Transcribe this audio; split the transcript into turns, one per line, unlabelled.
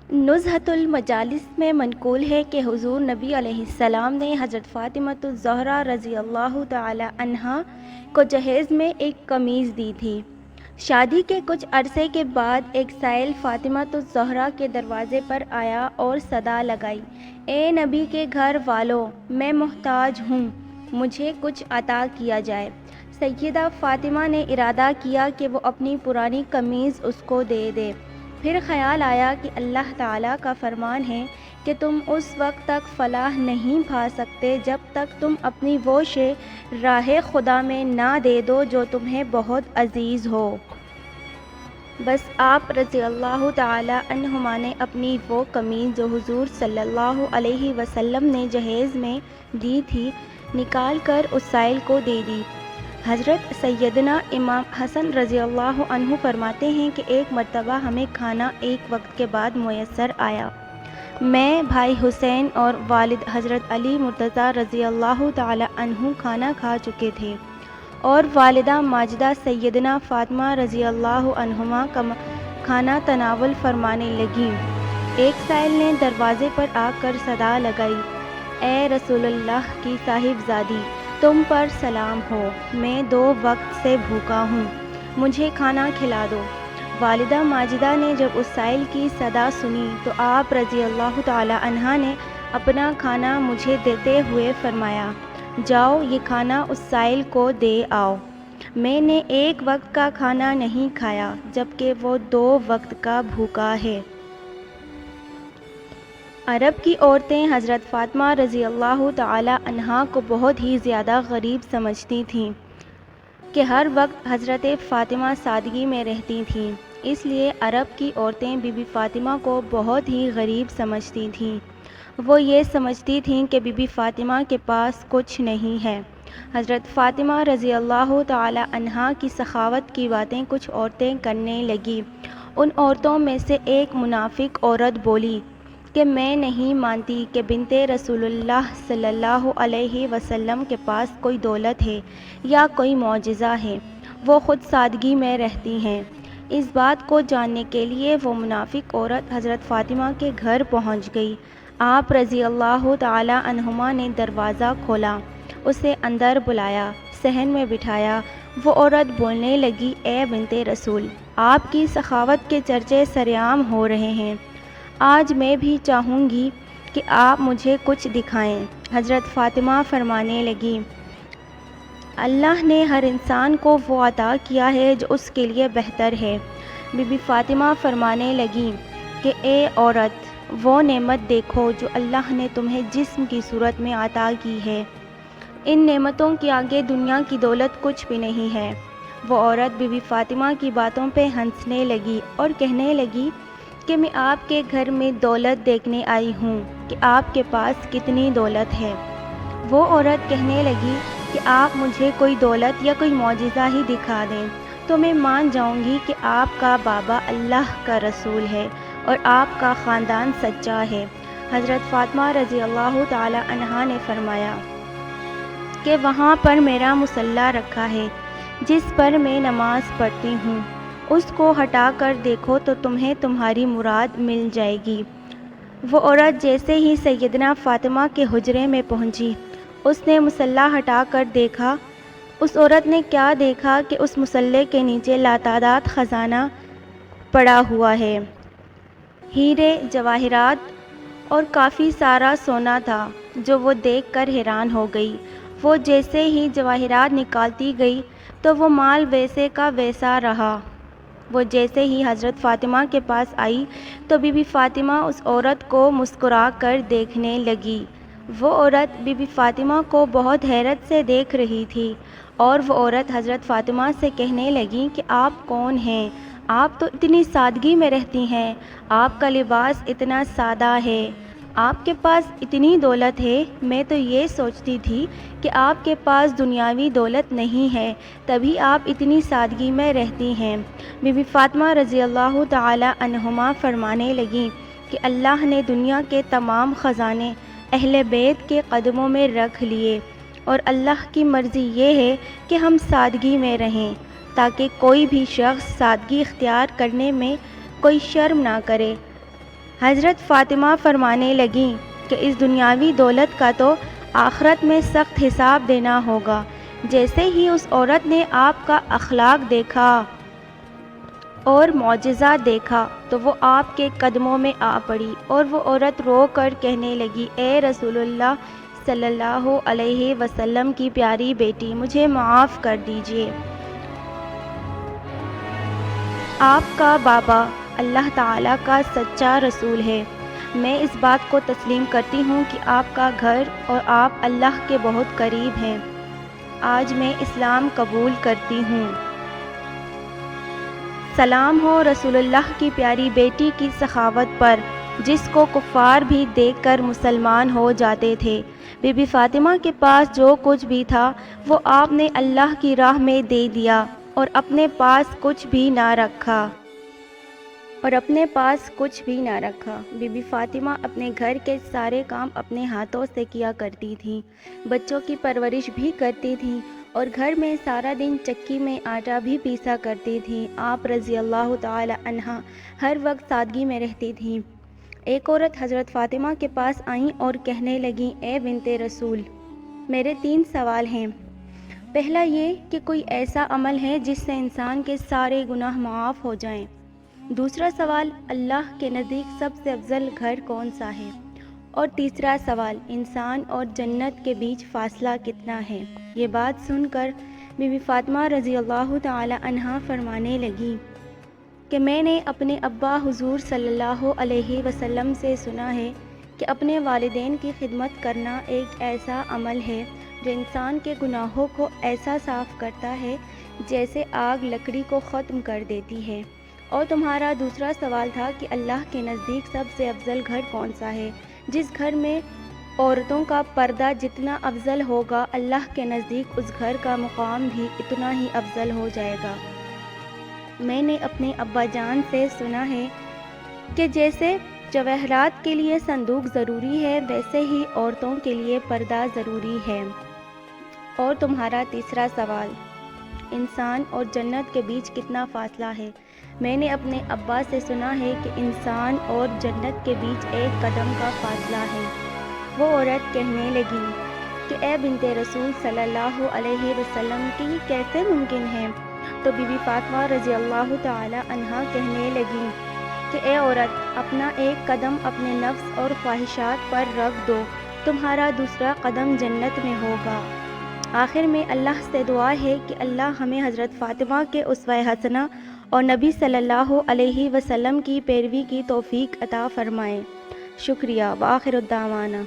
نزہۃ المجالس میں منقول ہے کہ حضور نبی علیہ السلام نے حضرت فاطمۃ الزہرا رضی اللہ تعالی عنہا کو جہیز میں ایک قمیض دی تھی۔ شادی کے کچھ عرصے کے بعد ایک سائل فاطمۃ الزہرا کے دروازے پر آیا اور صدا لگائی، اے نبی کے گھر والوں، میں محتاج ہوں، مجھے کچھ عطا کیا جائے۔ سیدہ فاطمہ نے ارادہ کیا کہ وہ اپنی پرانی قمیض اس کو دے دے۔ پھر خیال آیا کہ اللہ تعالیٰ کا فرمان ہے کہ تم اس وقت تک فلاح نہیں پا سکتے جب تک تم اپنی وہ شے راہ خدا میں نہ دے دو جو تمہیں بہت عزیز ہو۔ بس آپ رضی اللہ تعالیٰ عنہما نے اپنی وہ قمیض جو حضور صلی اللہ علیہ وسلم نے جہیز میں دی تھی نکال کر اس سائل کو دے دی۔ حضرت سیدنا امام حسن رضی اللہ عنہ فرماتے ہیں کہ ایک مرتبہ ہمیں کھانا ایک وقت کے بعد میسر آیا۔ میں، بھائی حسین اور والد حضرت علی مرتضیٰ رضی اللہ تعالی عنہ کھانا کھا چکے تھے اور والدہ ماجدہ سیدنا فاطمہ رضی اللہ عنہما کا کھانا تناول فرمانے لگیں۔ ایک سائل نے دروازے پر آ کر صدا لگائی، اے رسول اللہ کی صاحبزادی، تم پر سلام ہو، میں 2 وقت سے بھوکا ہوں، مجھے کھانا کھلا دو۔ والدہ ماجدہ نے جب اس سائل کی صدا سنی تو آپ رضی اللہ تعالی عنہ نے اپنا کھانا مجھے دیتے ہوئے فرمایا، جاؤ یہ کھانا اس سائل کو دے آؤ۔ میں نے 1 وقت کا کھانا نہیں کھایا جبکہ وہ 2 وقت کا بھوکا ہے۔ عرب کی عورتیں حضرت فاطمہ رضی اللہ تعالی عنہا کو بہت ہی زیادہ غریب سمجھتی تھیں کہ ہر وقت حضرت فاطمہ سادگی میں رہتی تھیں، اس لیے عرب کی عورتیں بی بی فاطمہ کو بہت ہی غریب سمجھتی تھیں۔ وہ یہ سمجھتی تھیں کہ بی بی فاطمہ کے پاس کچھ نہیں ہے۔ حضرت فاطمہ رضی اللہ تعالی عنہا کی سخاوت کی باتیں کچھ عورتیں کرنے لگیں۔ ان عورتوں میں سے ایک منافق عورت بولی کہ میں نہیں مانتی کہ بنت رسول اللہ صلی اللہ علیہ وسلم کے پاس کوئی دولت ہے یا کوئی معجزہ ہے، وہ خود سادگی میں رہتی ہیں۔ اس بات کو جاننے کے لیے وہ منافق عورت حضرت فاطمہ کے گھر پہنچ گئی۔ آپ رضی اللہ تعالی عنہما نے دروازہ کھولا، اسے اندر بلایا، صحن میں بٹھایا۔ وہ عورت بولنے لگی، اے بنت رسول، آپ کی سخاوت کے چرچے سرعام ہو رہے ہیں، آج میں بھی چاہوں گی کہ آپ مجھے کچھ دکھائیں۔ حضرت فاطمہ فرمانے لگیں، اللہ نے ہر انسان کو وہ عطا کیا ہے جو اس کے لیے بہتر ہے۔ بی بی فاطمہ فرمانے لگیں کہ اے عورت، وہ نعمت دیکھو جو اللہ نے تمہیں جسم کی صورت میں عطا کی ہے، ان نعمتوں کے آگے دنیا کی دولت کچھ بھی نہیں ہے۔ وہ عورت بی بی فاطمہ کی باتوں پہ ہنسنے لگی اور کہنے لگی کہ میں آپ کے گھر میں دولت دیکھنے آئی ہوں کہ آپ کے پاس کتنی دولت ہے۔ وہ عورت کہنے لگی کہ آپ مجھے کوئی دولت یا کوئی معجزہ ہی دکھا دیں تو میں مان جاؤں گی کہ آپ کا بابا اللہ کا رسول ہے اور آپ کا خاندان سچا ہے۔ حضرت فاطمہ رضی اللہ تعالی عنہا نے فرمایا کہ وہاں پر میرا مصلی رکھا ہے جس پر میں نماز پڑھتی ہوں، اس کو ہٹا کر دیکھو تو تمہیں تمہاری مراد مل جائے گی۔ وہ عورت جیسے ہی سیدنا فاطمہ کے حجرے میں پہنچی، اس نے مصلی ہٹا کر دیکھا۔ اس عورت نے کیا دیکھا کہ اس مصلی کے نیچے لاتعداد خزانہ پڑا ہوا ہے، ہیرے جواہرات اور کافی سارا سونا تھا، جو وہ دیکھ کر حیران ہو گئی۔ وہ جیسے ہی جواہرات نکالتی گئی تو وہ مال ویسے کا ویسا رہا۔ وہ جیسے ہی حضرت فاطمہ کے پاس آئی تو بی بی فاطمہ اس عورت کو مسکرا کر دیکھنے لگی۔ وہ عورت بی بی فاطمہ کو بہت حیرت سے دیکھ رہی تھی اور وہ عورت حضرت فاطمہ سے کہنے لگی کہ آپ کون ہیں؟ آپ تو اتنی سادگی میں رہتی ہیں، آپ کا لباس اتنا سادہ ہے، آپ کے پاس اتنی دولت ہے، میں تو یہ سوچتی تھی کہ آپ کے پاس دنیاوی دولت نہیں ہے، تبھی آپ اتنی سادگی میں رہتی ہیں۔ بی بی فاطمہ رضی اللہ تعالی عنہما فرمانے لگیں کہ اللہ نے دنیا کے تمام خزانے اہل بیت کے قدموں میں رکھ لیے اور اللہ کی مرضی یہ ہے کہ ہم سادگی میں رہیں تاکہ کوئی بھی شخص سادگی اختیار کرنے میں کوئی شرم نہ کرے۔ حضرت فاطمہ فرمانے لگیں کہ اس دنیاوی دولت کا تو آخرت میں سخت حساب دینا ہوگا۔ جیسے ہی اس عورت نے آپ کا اخلاق دیکھا اور معجزہ دیکھا تو وہ آپ کے قدموں میں آ پڑی، اور وہ عورت رو کر کہنے لگی، اے رسول اللہ صلی اللہ علیہ وسلم کی پیاری بیٹی، مجھے معاف کر دیجیے۔ آپ کا بابا اللہ تعالیٰ کا سچا رسول ہے۔ میں اس بات کو تسلیم کرتی ہوں کہ آپ کا گھر اور آپ اللہ کے بہت قریب ہیں۔ آج میں اسلام قبول کرتی ہوں۔ سلام ہو رسول اللہ کی پیاری بیٹی کی سخاوت پر، جس کو کفار بھی دیکھ کر مسلمان ہو جاتے تھے۔ بی بی فاطمہ کے پاس جو کچھ بھی تھا وہ آپ نے اللہ کی راہ میں دے دیا اور اپنے پاس کچھ بھی نہ رکھا۔ بی بی فاطمہ اپنے گھر کے سارے کام اپنے ہاتھوں سے کیا کرتی تھیں، بچوں کی پرورش بھی کرتی تھیں اور گھر میں سارا دن چکی میں آٹا بھی پیسا کرتی تھیں۔ آپ رضی اللہ تعالی عنہا ہر وقت سادگی میں رہتی تھیں۔ ایک عورت حضرت فاطمہ کے پاس آئیں اور کہنے لگیں، اے بنت رسول، میرے 3 سوال ہیں۔ پہلا یہ کہ کوئی ایسا عمل ہے جس سے انسان کے سارے گناہ معاف ہو جائیں؟ دوسرا سوال، اللہ کے نزدیک سب سے افضل گھر کون سا ہے؟ اور تیسرا سوال، انسان اور جنت کے بیچ فاصلہ کتنا ہے؟ یہ بات سن کر بی بی فاطمہ رضی اللہ تعالی عنہا فرمانے لگیں کہ میں نے اپنے ابا حضور صلی اللہ علیہ وسلم سے سنا ہے کہ اپنے والدین کی خدمت کرنا ایک ایسا عمل ہے جو انسان کے گناہوں کو ایسا صاف کرتا ہے جیسے آگ لکڑی کو ختم کر دیتی ہے۔ اور تمہارا دوسرا سوال تھا کہ اللہ کے نزدیک سب سے افضل گھر کون سا ہے؟ جس گھر میں عورتوں کا پردہ جتنا افضل ہوگا، اللہ کے نزدیک اس گھر کا مقام بھی اتنا ہی افضل ہو جائے گا۔ میں نے اپنے ابا جان سے سنا ہے کہ جیسے جواہرات کے لیے صندوق ضروری ہے، ویسے ہی عورتوں کے لیے پردہ ضروری ہے۔ اور تمہارا تیسرا سوال، انسان اور جنت کے بیچ کتنا فاصلہ ہے؟ میں نے اپنے ابا سے سنا ہے کہ انسان اور جنت کے بیچ 1 قدم کا فاصلہ ہے۔ وہ عورت کہنے لگی کہ اے بنت رسول صلی اللہ علیہ وسلم کہ یہ کیسے ممکن ہے؟ تو بی بی فاطمہ رضی اللہ تعالی عنہا کہنے لگیں کہ اے عورت، اپنا 1 قدم اپنے نفس اور خواہشات پر رکھ دو، تمہارا دوسرا قدم جنت میں ہوگا۔ آخر میں اللہ سے دعا ہے کہ اللہ ہمیں حضرت فاطمہ کے اسوہ حسنہ اور نبی صلی اللہ علیہ وسلم کی پیروی کی توفیق عطا فرمائے۔ شکریہ، وآخر الدعوانا۔